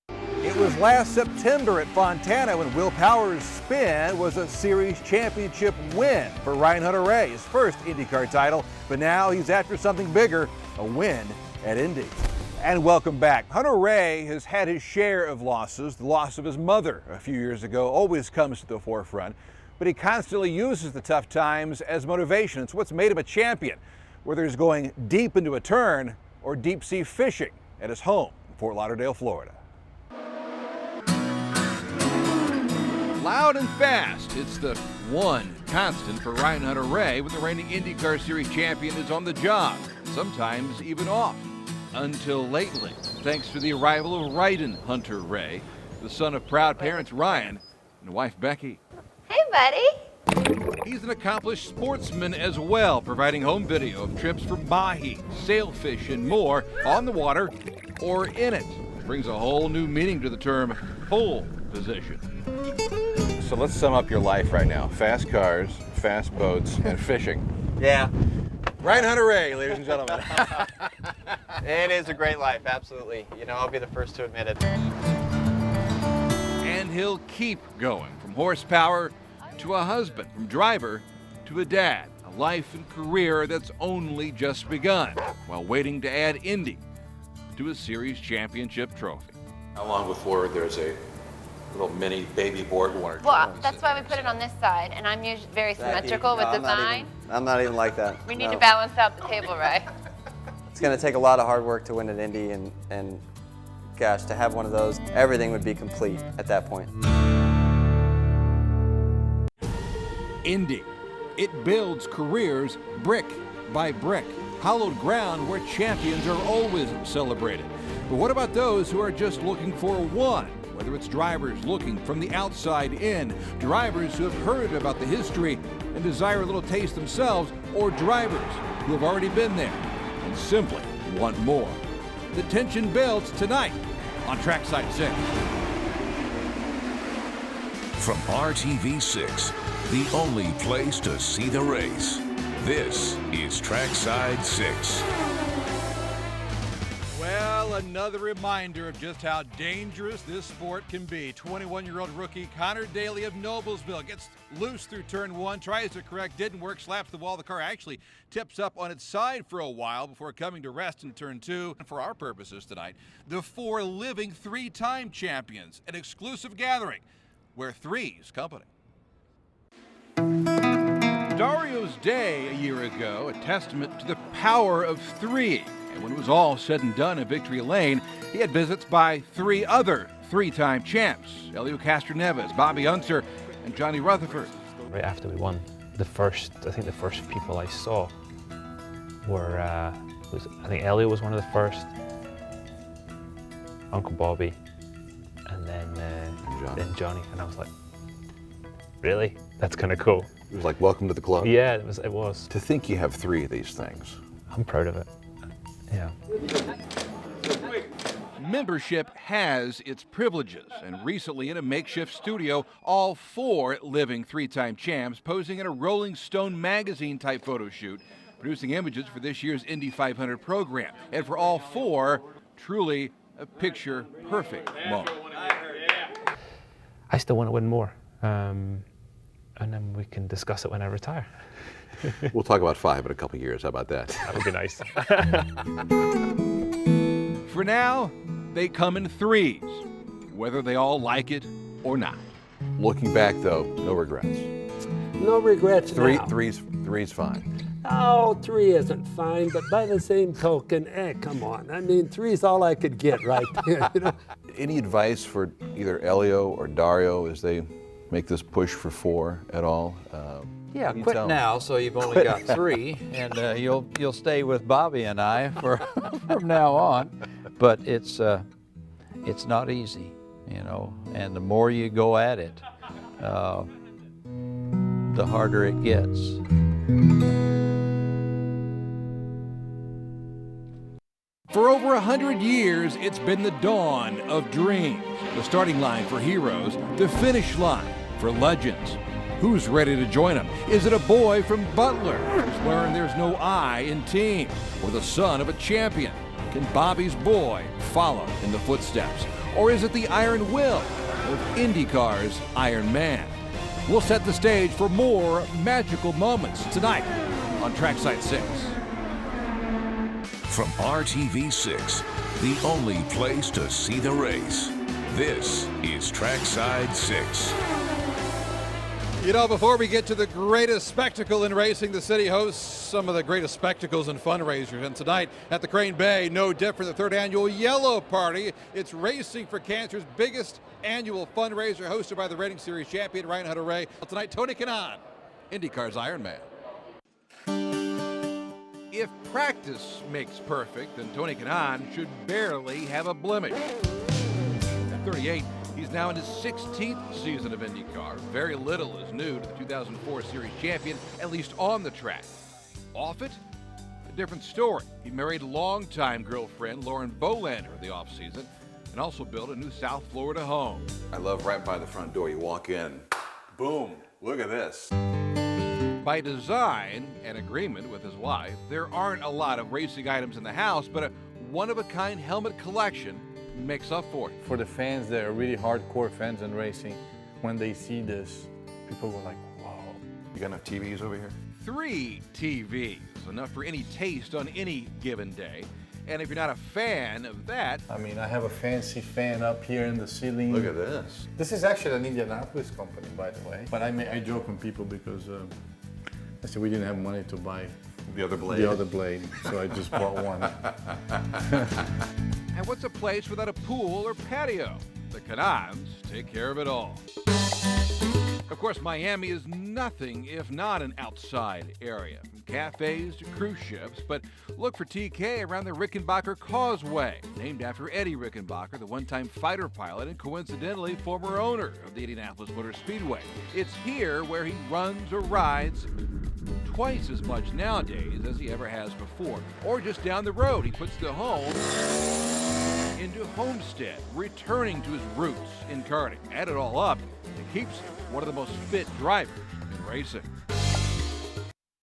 It was last September at Fontana when Will Power's spin was a series championship win for Ryan Hunter-Reay, his first IndyCar title, but now he's after something bigger, a win at Indy. And welcome back. Hunter-Reay has had his share of losses. The loss of his mother a few years ago always comes to the forefront, but he constantly uses the tough times as motivation. It's what's made him a champion, whether he's going deep into a turn or deep sea fishing at his home in Fort Lauderdale, Florida. Loud and fast, it's the one constant for Ryan Hunter-Reay when the reigning IndyCar Series champion is on the job, sometimes even off. Until lately, thanks to the arrival of Ryden Hunter-Reay, the son of proud parents Ryan and wife Becky. Hey, buddy. He's an accomplished sportsman as well, providing home video of trips for mahi, sailfish, and more on the water or in it. Brings a whole new meaning to the term pole position. So let's sum up your life right now. Fast cars, fast boats, and fishing. Yeah. Ryan Hunter-Reay, ladies and gentlemen. It is a great life, absolutely. You know, I'll be the first to admit it. And he'll keep going, from horsepower to a husband, from driver to a dad. A life and career that's only just begun, while waiting to add Indy to a series championship trophy. How long before there's a little mini Baby Borg one? Well, that's why we put it on this side, and I'm usually very symmetrical with design. I'm not even like that. We need to balance out the table, right? It's going to take a lot of hard work to win at Indy, and gosh, to have one of those, everything would be complete at that point. Indy. It builds careers brick by brick. Hallowed ground where champions are always celebrated. But what about those who are just looking for one? Whether it's drivers looking from the outside in, drivers who have heard about the history and desire a little taste themselves, or drivers who have already been there and simply want more. The tension builds tonight on Trackside 6. From RTV6, the only place to see the race. This is Trackside 6. Well, another reminder of just how dangerous this sport can be. 21-year-old rookie Connor Daly of Noblesville gets loose through turn one, tries to correct, didn't work, slaps the wall. The car actually tips up on its side for a while before coming to rest in turn two. And for our purposes tonight, the four living three-time champions, an exclusive gathering where three's company. Dario's day a year ago, a testament to the power of three. And when it was all said and done at Victory Lane, he had visits by three other three-time champs, Elio Castroneves, Bobby Unser, and Johnny Rutherford. Right after we won, I think the first people I saw were, I think Elio was one of the first, Uncle Bobby, and then Johnny, and I was like, really? That's kind of cool. It was like, welcome to the club. Yeah, it was. To think you have three of these things. I'm proud of it. Yeah. Membership has its privileges, and recently in a makeshift studio, all four living three-time champs posing in a Rolling Stone magazine-type photo shoot, producing images for this year's Indy 500 program. And for all four, Truly a picture-perfect moment. I still want to win more, and then we can discuss it when I retire. We'll talk about 5 in a couple of years. How about that? That would be nice. For now, they come in threes, whether they all like it or not. Looking back, though, no regrets. No regrets now. Three's fine. Oh, 3 isn't fine, but by the same token, come on. I mean, 3's all I could get right there. You know? Any advice for either Elio or Dario as they make this push for 4 at all? Yeah, quit now, so you've only got 3, and you'll stay with Bobby and I from now on. But it's not easy, you know. And the more you go at it, the harder it gets. For over 100 years, it's been the dawn of dreams. The starting line for heroes, the finish line for legends. Who's ready to join them? Is it a boy from Butler who's learned there's no I in team, or the son of a champion? Can Bobby's boy follow in the footsteps? Or is it the iron will of IndyCar's Iron Man? We'll set the stage for more magical moments tonight on Trackside 6. From RTV6, the only place to see the race, this is Trackside 6. You know, before we get to the greatest spectacle in racing, the city hosts some of the greatest spectacles and fundraisers. And tonight at the Crane Bay, no different, the third annual Yellow Party. It's Racing for Cancer's biggest annual fundraiser, hosted by the Rating Series champion Ryan Hunter-Reay. Tonight, Tony Kanaan, IndyCar's Iron Man. If practice makes perfect, then Tony Kanaan should barely have a blemish. At 38, he's now in his 16th season of IndyCar. Very little is new to the 2004 Series champion, at least on the track. Off it, a different story. He married longtime girlfriend Lauren Bolander in the offseason and also built a new South Florida home. I love right by the front door. You walk in, boom, look at this. By design and agreement with his wife, there aren't a lot of racing items in the house, but a one-of-a-kind helmet collection makes up for it. For the fans that are really hardcore fans in racing, when they see this, people go like, whoa. You got enough TVs over here? 3 TVs, enough for any taste on any given day. And if you're not a fan of that... I mean, I have a fancy fan up here in the ceiling. Look at this. This is actually an Indianapolis company, by the way. But I joke with people because I said we didn't have money to buy the other blade, so I just bought one. And what's a place without a pool or patio? The Kanaans take care of it all. Of course, Miami is nothing if not an outside area, from cafes to cruise ships, but look for TK around the Rickenbacker Causeway, named after Eddie Rickenbacker, the one-time fighter pilot and coincidentally former owner of the Indianapolis Motor Speedway. It's here where he runs or rides twice as much nowadays as he ever has before. Or just down the road, he puts the home into Homestead, returning to his roots in karting. Add it all up, it keeps him one of the most fit drivers in racing.